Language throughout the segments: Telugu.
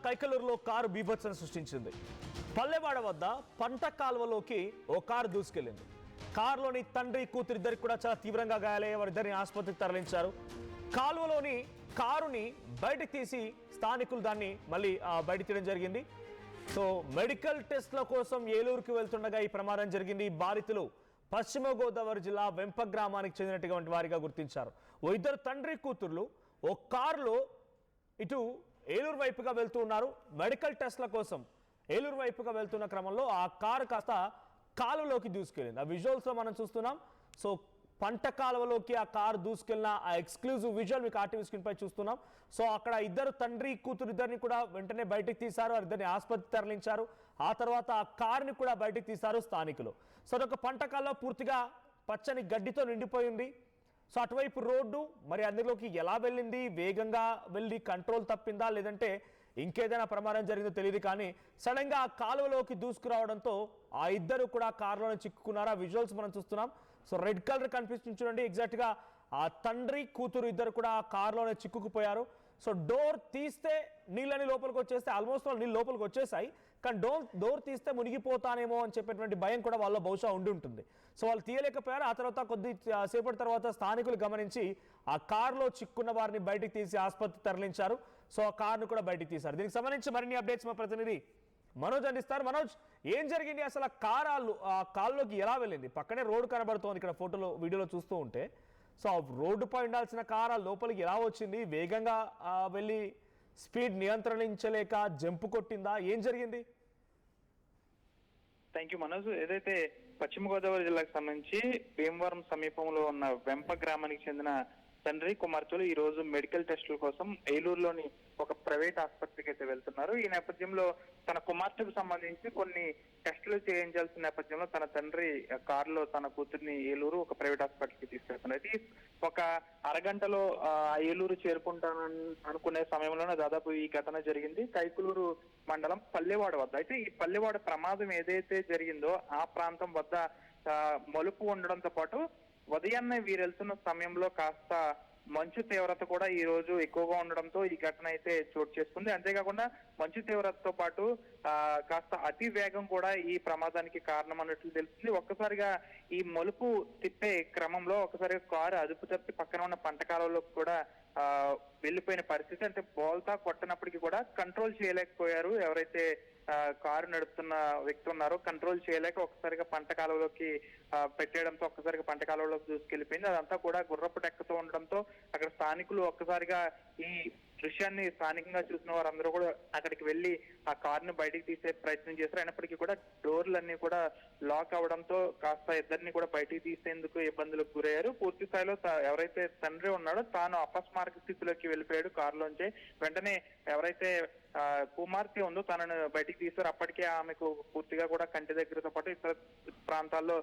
కైకలూరులో కారు బీభత్సం సృష్టించింది. పల్లెవాడ వద్ద పంట కాలువలోకి ఓ కారు దూసుకెళ్లింది. కారులోని తండ్రి కూతురు ఇద్దరికి కూడా చాలా తీవ్రంగా గాయాలయ్యే వారిద్దరిని ఆసుపత్రికి తరలించారు. కాలువలోని కారుని బయటకు తీసి స్థానికులు దాన్ని మళ్ళీ బయట తీయడం జరిగింది. సో మెడికల్ టెస్ట్ల కోసం ఏలూరుకు వెళ్తుండగా ఈ ప్రమాదం జరిగింది. బాధితులు పశ్చిమ గోదావరి జిల్లా వెంప గ్రామానికి చెందినటువంటి వారిగా గుర్తించారు. ఓ ఇద్దరు తండ్రి కూతుర్లు ఓ కారులో ఇటు ఏలూరు వైపుగా వెళ్తూ ఉన్నారు. మెడికల్ టెస్ట్ల కోసం ఏలూరు వైపుగా వెళ్తున్న క్రమంలో ఆ కారు కాస్త కాలువలోకి దూసుకెళ్ళింది. ఆ విజువల్స్లో మనం చూస్తున్నాం. సో పంట కాలువలోకి ఆ కారు దూసుకెళ్ళిన ఆ ఎక్స్క్లూజివ్ విజువల్ మీకు ఆర్టీవీ స్క్రీన్ పై చూస్తున్నాం. సో అక్కడ ఇద్దరు తండ్రి కూతురు ఇద్దరిని కూడా వెంటనే బయటకు తీశారు. ఇద్దరిని ఆసుపత్రికి తరలించారు. ఆ తర్వాత ఆ కారుని కూడా బయటకు తీశారు స్థానికులు. సో అదొక పంట కాలువ పూర్తిగా పచ్చని గడ్డితో నిండిపోయింది. సో అటువైపు రోడ్డు మరి అందులోకి ఎలా వెళ్ళింది, వేగంగా వెళ్ళి కంట్రోల్ తప్పిందా లేదంటే ఇంకేదైనా ప్రమాదం జరిగిందో తెలియదు. కానీ సడన్గా ఆ కాలువలోకి దూసుకురావడంతో ఆ ఇద్దరు కూడా కారులోనే చిక్కుకున్నారు. ఆ విజువల్స్ మనం చూస్తున్నాం. సో రెడ్ కలర్ కనిపిస్తుంది చూడండి. ఎగ్జాక్ట్గా ఆ తండ్రి కూతురు ఇద్దరు కూడా ఆ కారులోనే చిక్కుకుపోయారు. సో డోర్ తీస్తే నీళ్ళని లోపలికి వచ్చేస్తే ఆల్మోస్ట్ వాళ్ళు నీళ్ళు లోపలికి వచ్చేసాయి. కానీ డోర్ తీస్తే మునిగిపోతానేమో అని చెప్పేటువంటి భయం కూడా వాళ్ళ బహుశా ఉండి ఉంటుంది. సో వాళ్ళు తీయలేకపోయారు. ఆ తర్వాత కొద్ది సేపటి తర్వాత స్థానికులు గమనించి ఆ కారులో చిక్కున్న వారిని బయటికి తీసి ఆసుపత్రికి తరలించారు. సో ఆ కారును కూడా బయటికి తీశారు. దీనికి సంబంధించి మరిన్ని అప్డేట్స్ మా ప్రతినిధి మనోజ్ అందిస్తారు. మనోజ్, ఏం జరిగింది అసలు? ఆ కారులోకి ఎలా వెళ్ళింది? పక్కనే రోడ్డు కనబడుతోంది ఇక్కడ ఫోటోలో వీడియోలో చూస్తూ ఉంటే. సో ఆ రోడ్డుపై ఉండాల్సిన కారు లోపలికి ఎలా వచ్చింది? వేగంగా వెళ్ళి స్పీడ్ నియంత్రించలేక జంపు కొట్టిందా? ఏం జరిగింది? Thank you Manoj. ఏదైతే పశ్చిమ గోదావరి జిల్లాకు సంబంధించి భీమవరం సమీపంలో ఉన్న వెంప గ్రామానికి చెందిన తండ్రి కుమార్తెలు ఈ రోజు మెడికల్ టెస్టుల కోసం ఏలూరులోని ఒక ప్రైవేట్ ఆసుపత్రికి అయితే వెళ్తున్నారు. ఈ నేపథ్యంలో తన కుమార్తెకు సంబంధించి కొన్ని టెస్టులు చేయించాల్సిన నేపథ్యంలో తన తండ్రి కారులో తన కూతుర్ని ఏలూరు ఒక ప్రైవేట్ హాస్పిటల్కి తీసుకెళ్తున్నారు. ఒక అరగంటలో ఏలూరు చేరుకుంటానని అనుకునే సమయంలోనే దాదాపు ఈ ఘటన జరిగింది. కైకలూరు మండలం పల్లెవాడ వద్ద. అయితే ఈ పల్లెవాడ ప్రమాదం ఏదైతే జరిగిందో ఆ ప్రాంతం వద్ద మలుపు ఉండడంతో పాటు ఉదయాన్నే వీరు వెళ్తున్న సమయంలో కాస్త మంచు తీవ్రత కూడా ఈ రోజు ఎక్కువగా ఉండడంతో ఈ ఘటన అయితే చోటు చేసుకుంది. అంతేకాకుండా మంచు తీవ్రతతో పాటు కాస్త అతి వేగం కూడా ఈ ప్రమాదానికి కారణం అన్నట్లు తెలుస్తుంది. ఒక్కసారిగా ఈ మలుపు తిప్పే క్రమంలో ఒకసారి కారు అదుపు తప్పి పక్కన ఉన్న పంట కాలంలోకి కూడా వెళ్ళిపోయిన పరిస్థితి. అంటే బోల్తా కొట్టనప్పటికీ కూడా కంట్రోల్ చేయలేకపోయారు ఎవరైతే కారు నడుపుతున్న వ్యక్తి ఉన్నారో. కంట్రోల్ చేయలేక ఒక్కసారిగా పంట కాలువలోకి పెట్టేయడంతో ఒక్కసారిగా పంట కాలువలోకి దూసుకెళ్లిపోయింది. అదంతా కూడా గుర్రపు టెక్కతో ఉండడంతో అక్కడ స్థానికులు ఒక్కసారిగా ఈ దృశ్యాన్ని స్థానికంగా చూసిన వారందరూ కూడా అక్కడికి వెళ్లి ఆ కారుని బయటికి తీసే ప్రయత్నం చేశారు. అయినప్పటికీ కూడా డోర్లన్నీ కూడా లాక్ అవడంతో కాస్త ఇద్దరిని కూడా బయటికి తీసేందుకు ఇబ్బందులకు గురయ్యారు. పూర్తి స్థాయిలో ఎవరైతే తండ్రి ఉన్నాడో తాను అపస్మారక స్థితిలోకి వెళ్ళిపోయాడు కారులోంచి. వెంటనే ఎవరైతే కుమార్తె ఉందో తనను బయటికి తీశారు. అప్పటికే ఆమెకు పూర్తిగా కూడా కంటి దగ్గరతో పాటు ఇతర ప్రాంతాల్లో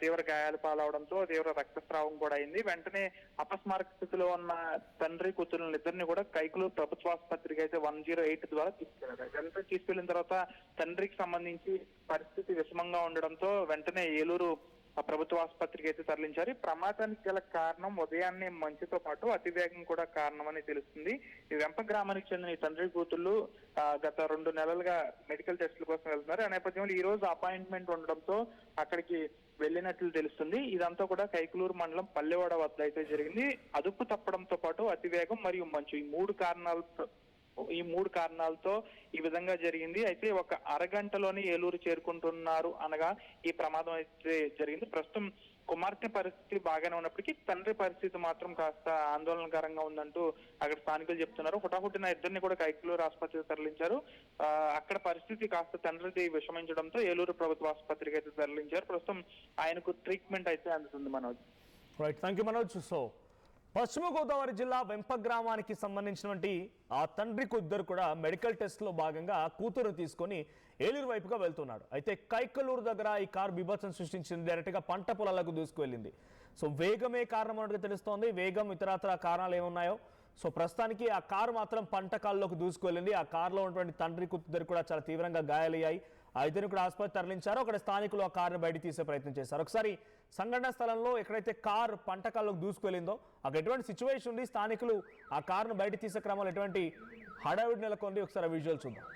తీవ్ర గాయాలు పాలవడంతో తీవ్ర రక్తస్రావం కూడా అయింది. వెంటనే అపస్మారక స్థితిలో ఉన్న తండ్రి కూతురులను ఇద్దరిని కూడా కైకలూరు ప్రభుత్వ ఆసుపత్రికి అయితే 108 ద్వారా తీసుకెళ్లారు. వెంటనే తీసుకెళ్లిన తర్వాత తండ్రికి సంబంధించి పరిస్థితి విషమంగా ఉండడంతో వెంటనే ఏలూరు ప్రభుత్వ ఆసుపత్రికి అయితే తరలించారు. ప్రమాదానికి గల కారణం ఉదయాన్నే మంచుతో పాటు అతివేగం కూడా కారణమని తెలుస్తుంది. ఈ వెంప గ్రామానికి చెందిన ఈ తండ్రి కూతుళ్ళు గత 2 నెలలుగా మెడికల్ టెస్టుల కోసం వెళ్తున్నారు. ఆ నేపథ్యంలో ఈ రోజు అపాయింట్మెంట్ ఉండడంతో అక్కడికి వెళ్ళినట్లు తెలుస్తుంది. ఇదంతా కూడా కైకలూరు మండలం పల్లెవాడ వద్ద అయితే జరిగింది. అదుపు తప్పడంతో పాటు అతివేగం మరియు మంచు ఈ మూడు కారణాలతో ఈ విధంగా జరిగింది. అయితే ఒక అరగంటలోనే ఏలూరు చేరుకుంటున్నారు అనగా ఈ ప్రమాదం అయితే జరిగింది. ప్రస్తుతం కుమార్తె పరిస్థితి బాగానే ఉన్నప్పటికీ తండ్రి పరిస్థితి మాత్రం కాస్త ఆందోళనకరంగా ఉందంటూ అక్కడ స్థానికులు చెప్తున్నారు. హుటాహుటిన ఇద్దరిని కూడా కైకలూరు ఆసుపత్రికి తరలించారు. అక్కడ పరిస్థితి కాస్త తండ్రిది విషమించడంతో ఏలూరు ప్రభుత్వ ఆసుపత్రికి అయితే తరలించారు. ప్రస్తుతం ఆయనకు ట్రీట్మెంట్ అయితే అందుతుంది Manoj. Right, thank you Manoj. So పశ్చిమ గోదావరి జిల్లా వెంప గ్రామానికి సంబంధించినటువంటి ఆ తండ్రికి ఇద్దరు కూడా మెడికల్ టెస్ట్లో భాగంగా కూతురు తీసుకొని ఏలూరు వైపుగా వెళ్తున్నాడు. అయితే కైకలూరు దగ్గర ఈ కారు బీభత్సం సృష్టించింది. డైరెక్ట్గా పంట పొలాలకు దూసుకువెళ్ళింది. సో వేగమే కారణం అన్నట్టుగా తెలుస్తోంది. వేగం ఇతరత్ర కారణాలు ఏమున్నాయో సో ప్రస్తుతానికి ఆ కారు మాత్రం పంట కాలులోకి దూసుకువెళ్ళింది. ఆ కారులో ఉన్నటువంటి తండ్రి కూతురు కూడా చాలా తీవ్రంగా గాయాలయ్యాయి. ఆ ఇద్దరిని కూడా ఆసుపత్రి తరలించారు. అక్కడ స్థానికులు ఆ కారును బయట తీసే ప్రయత్నం చేశారు. ఒకసారి సంఘటన స్థలంలో ఎక్కడైతే కారు పంట కాలులోకి దూసుకువెళ్ళిందో అక్కడ ఎటువంటి సిచ్యువేషన్ ఉంది, స్థానికులు ఆ కారును బయట తీసే క్రమంలో ఎటువంటి హడావిడి నెలకొంది. ఒకసారి విజువల్ చూద్దాం.